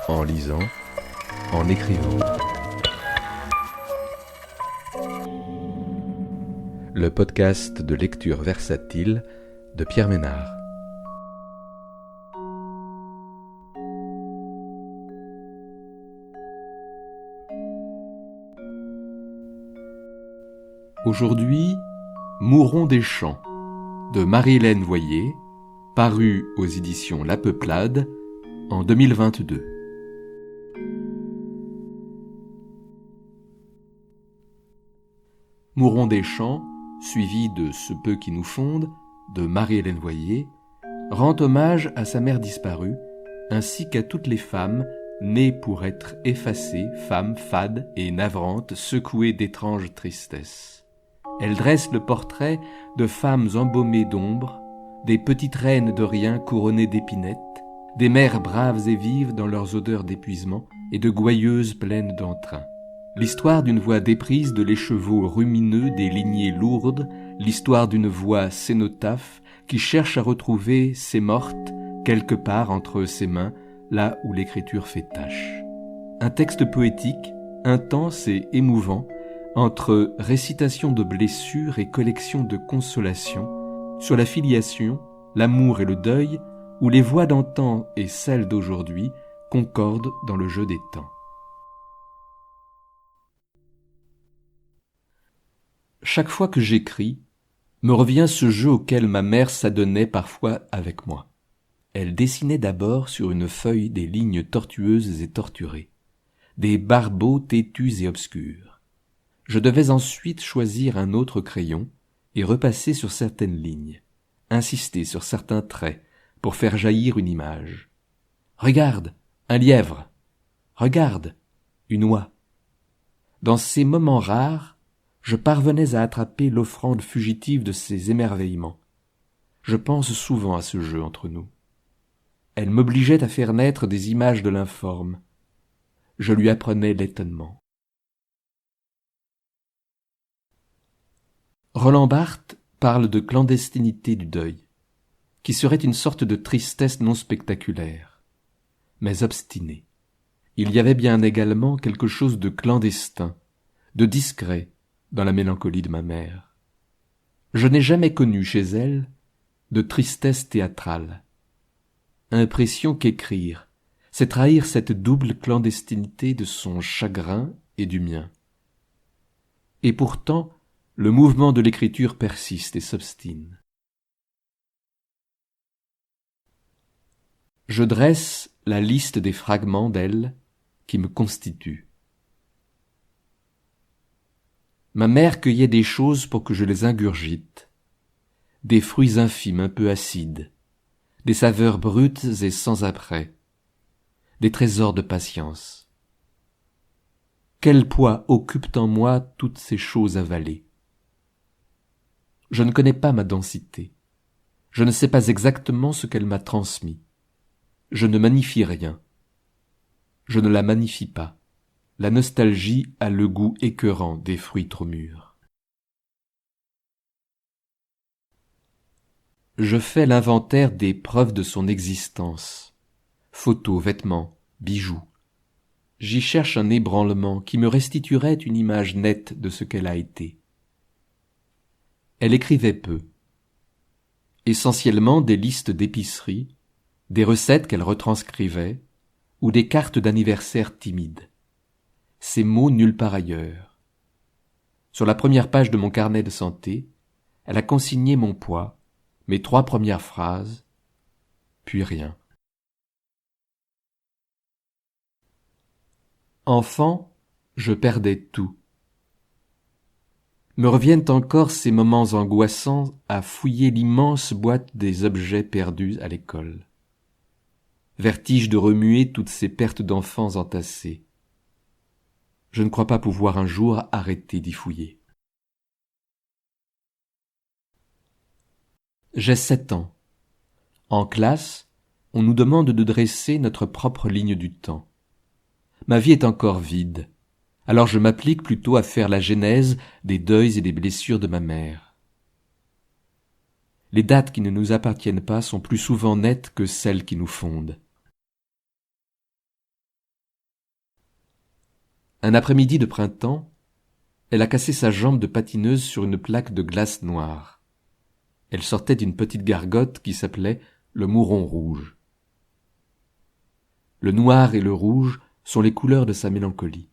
en lisant, en écrivant. Le podcast de lecture versatile de Pierre Ménard. Aujourd'hui, Mourons des champs de Marie-Hélène Voyer, paru aux éditions La Peuplade en 2022. Mourons des champs, suivi de Ce peu qui nous fonde, de Marie-Hélène Voyer, rend hommage à sa mère disparue, ainsi qu'à toutes les femmes nées pour être effacées, femmes fades et navrantes, secouées d'étranges tristesses. Elle dresse le portrait de femmes embaumées d'ombre, des petites reines de rien couronnées d'épinettes, des mères braves et vives dans leurs odeurs d'épuisement et de gouailleuses pleines d'entrain. L'histoire d'une voix déprise de l'écheveau rumineux des lignées lourdes, l'histoire d'une voix cénotaphe qui cherche à retrouver ses mortes quelque part entre ses mains, là où l'écriture fait tache. Un texte poétique, intense et émouvant, entre récitation de blessures et collection de consolations, sur la filiation, l'amour et le deuil, où les voix d'antan et celles d'aujourd'hui concordent dans le jeu des temps. Chaque fois que j'écris, me revient ce jeu auquel ma mère s'adonnait parfois avec moi. Elle dessinait d'abord sur une feuille des lignes tortueuses et torturées, des barbeaux têtus et obscurs. Je devais ensuite choisir un autre crayon et repasser sur certaines lignes, insister sur certains traits pour faire jaillir une image. Regarde, un lièvre. Regarde, une oie. Dans ces moments rares, je parvenais à attraper l'offrande fugitive de ces émerveillements. Je pense souvent à ce jeu entre nous. Elle m'obligeait à faire naître des images de l'informe. Je lui apprenais l'étonnement. Roland Barthes parle de clandestinité du deuil, qui serait une sorte de tristesse non spectaculaire, mais obstinée. Il y avait bien également quelque chose de clandestin, de discret dans la mélancolie de ma mère. Je n'ai jamais connu chez elle de tristesse théâtrale. Impression qu'écrire, c'est trahir cette double clandestinité de son chagrin et du mien. Et pourtant, le mouvement de l'écriture persiste et s'obstine. Je dresse la liste des fragments d'elle qui me constituent. Ma mère cueillait des choses pour que je les ingurgite, des fruits infimes un peu acides, des saveurs brutes et sans après, des trésors de patience. Quel poids occupent en moi toutes ces choses avalées? Je ne connais pas ma densité. Je ne sais pas exactement ce qu'elle m'a transmis. Je ne magnifie rien. Je ne la magnifie pas. La nostalgie a le goût écœurant des fruits trop mûrs. Je fais l'inventaire des preuves de son existence. Photos, vêtements, bijoux. J'y cherche un ébranlement qui me restituerait une image nette de ce qu'elle a été. Elle écrivait peu. Essentiellement des listes d'épicerie, des recettes qu'elle retranscrivait, ou des cartes d'anniversaire timides. Ces mots nulle part ailleurs. Sur la première page de mon carnet de santé, elle a consigné mon poids, mes 3 premières phrases, puis rien. Enfant, je perdais tout. Me reviennent encore ces moments angoissants à fouiller l'immense boîte des objets perdus à l'école. Vertige de remuer toutes ces pertes d'enfants entassées. Je ne crois pas pouvoir un jour arrêter d'y fouiller. J'ai 7 ans. En classe, on nous demande de dresser notre propre ligne du temps. Ma vie est encore vide. Alors je m'applique plutôt à faire la genèse des deuils et des blessures de ma mère. Les dates qui ne nous appartiennent pas sont plus souvent nettes que celles qui nous fondent. Un après-midi de printemps, elle a cassé sa jambe de patineuse sur une plaque de glace noire. Elle sortait d'une petite gargote qui s'appelait le Mouron Rouge. Le noir et le rouge sont les couleurs de sa mélancolie.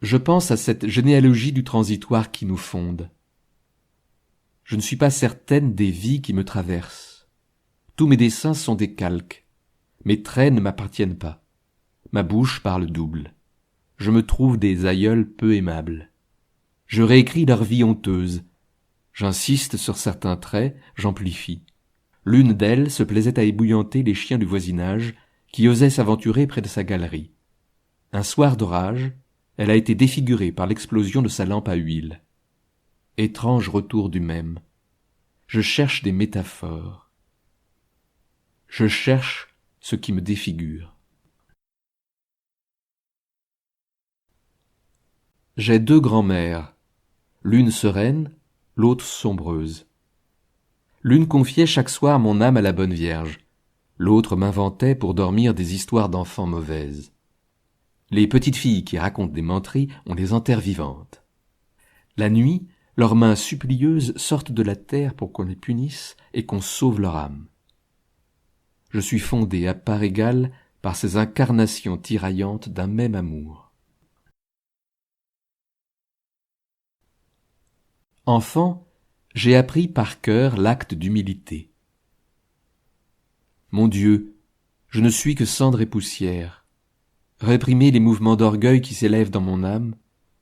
Je pense à cette généalogie du transitoire qui nous fonde. Je ne suis pas certaine des vies qui me traversent. Tous mes dessins sont des calques. Mes traits ne m'appartiennent pas. Ma bouche parle double. Je me trouve des aïeuls peu aimables. Je réécris leur vie honteuse. J'insiste sur certains traits, j'amplifie. L'une d'elles se plaisait à ébouillanter les chiens du voisinage qui osaient s'aventurer près de sa galerie. Un soir d'orage, elle a été défigurée par l'explosion de sa lampe à huile. Étrange retour du même. Je cherche des métaphores. Je cherche ce qui me défigure. J'ai deux grand-mères, l'une sereine, l'autre sombreuse. L'une confiait chaque soir mon âme à la bonne Vierge, l'autre m'inventait pour dormir des histoires d'enfants mauvaises. Les petites filles qui racontent des menteries ont des enterres vivantes. La nuit, leurs mains supplieuses sortent de la terre pour qu'on les punisse et qu'on sauve leur âme. Je suis fondé à part égale par ces incarnations tiraillantes d'un même amour. Enfant, j'ai appris par cœur l'acte d'humilité. Mon Dieu, je ne suis que cendre et poussière. Réprimez les mouvements d'orgueil qui s'élèvent dans mon âme,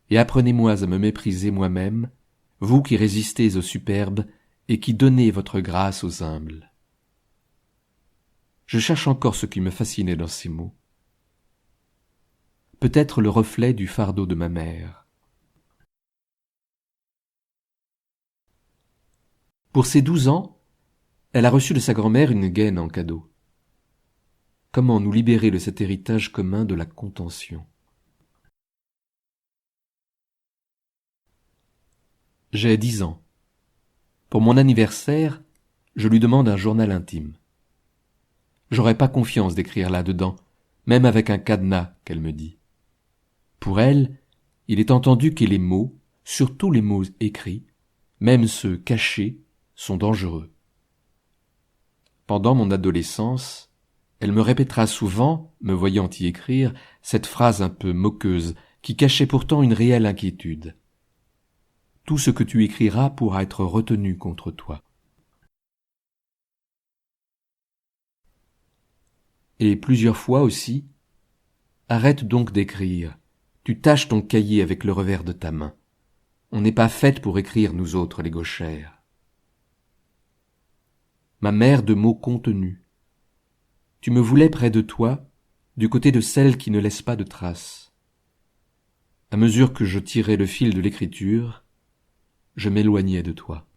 et apprenez-moi à me mépriser moi-même, vous qui résistez aux superbes et qui donnez votre grâce aux humbles. Je cherche encore ce qui me fascinait dans ces mots. Peut-être le reflet du fardeau de ma mère. Pour ses 12 ans, elle a reçu de sa grand-mère une gaine en cadeau. Comment nous libérer de cet héritage commun de la contention? J'ai 10 ans. Pour mon anniversaire, je lui demande un journal intime. J'aurais pas confiance d'écrire là-dedans, même avec un cadenas, qu'elle me dit. Pour elle, il est entendu que les mots, surtout les mots écrits, même ceux cachés, sont dangereux. Pendant mon adolescence, elle me répétera souvent, me voyant y écrire, cette phrase un peu moqueuse, qui cachait pourtant une réelle inquiétude. Tout ce que tu écriras pourra être retenu contre toi. Et plusieurs fois aussi, arrête donc d'écrire, tu tâches ton cahier avec le revers de ta main. On n'est pas faites pour écrire, nous autres, les gauchères. Ma mère de mots contenus. Tu me voulais près de toi, du côté de celle qui ne laisse pas de traces. À mesure que je tirais le fil de l'écriture, je m'éloignais de toi.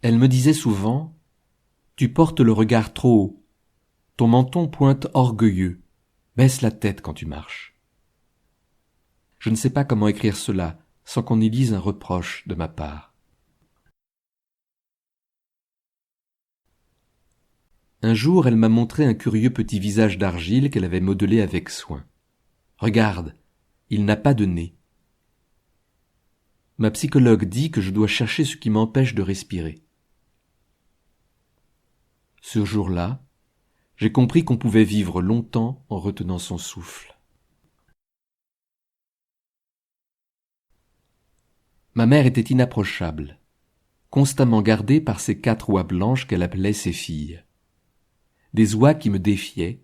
Elle me disait souvent, « Tu portes le regard trop haut, ton menton pointe orgueilleux, baisse la tête quand tu marches. » Je ne sais pas comment écrire cela sans qu'on y lise un reproche de ma part. Un jour, elle m'a montré un curieux petit visage d'argile qu'elle avait modelé avec soin. Regarde, il n'a pas de nez. Ma psychologue dit que je dois chercher ce qui m'empêche de respirer. Ce jour-là, j'ai compris qu'on pouvait vivre longtemps en retenant son souffle. Ma mère était inapprochable, constamment gardée par ces 4 oies blanches qu'elle appelait ses filles. Des oies qui me défiaient,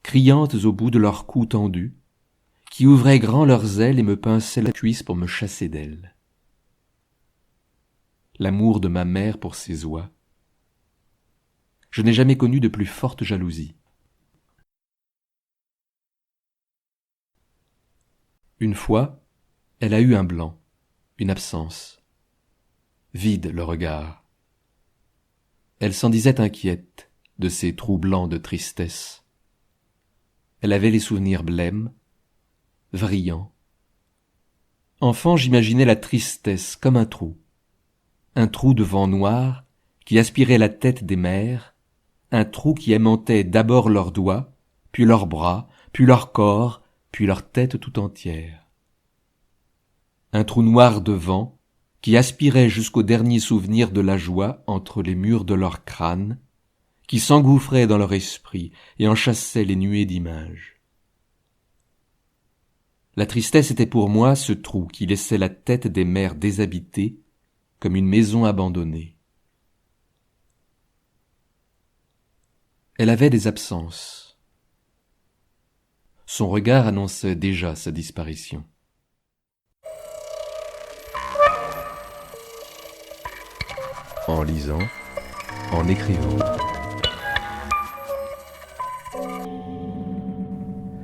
criantes au bout de leur cou tendu, qui ouvraient grand leurs ailes et me pinçaient la cuisse pour me chasser d'elles. L'amour de ma mère pour ces oies. Je n'ai jamais connu de plus forte jalousie. Une fois, elle a eu un blanc, une absence. Vide le regard. Elle s'en disait inquiète de ces trous blancs de tristesse. Elle avait les souvenirs blêmes, vrillants. Enfant, j'imaginais la tristesse comme un trou un trou de vent noir qui aspirait la tête des mères, un trou qui aimantait d'abord leurs doigts, puis leurs bras, puis leur corps, puis leur tête tout entière. Un trou noir de vent qui aspirait jusqu'au dernier souvenir de la joie entre les murs de leur crâne, qui s'engouffrait dans leur esprit et en chassait les nuées d'images. La tristesse était pour moi ce trou qui laissait la tête des mères déshabitée comme une maison abandonnée. Elle avait des absences. Son regard annonçait déjà sa disparition. En lisant, en écrivant.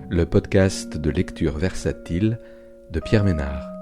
Le podcast de lecture versatile de Pierre Ménard.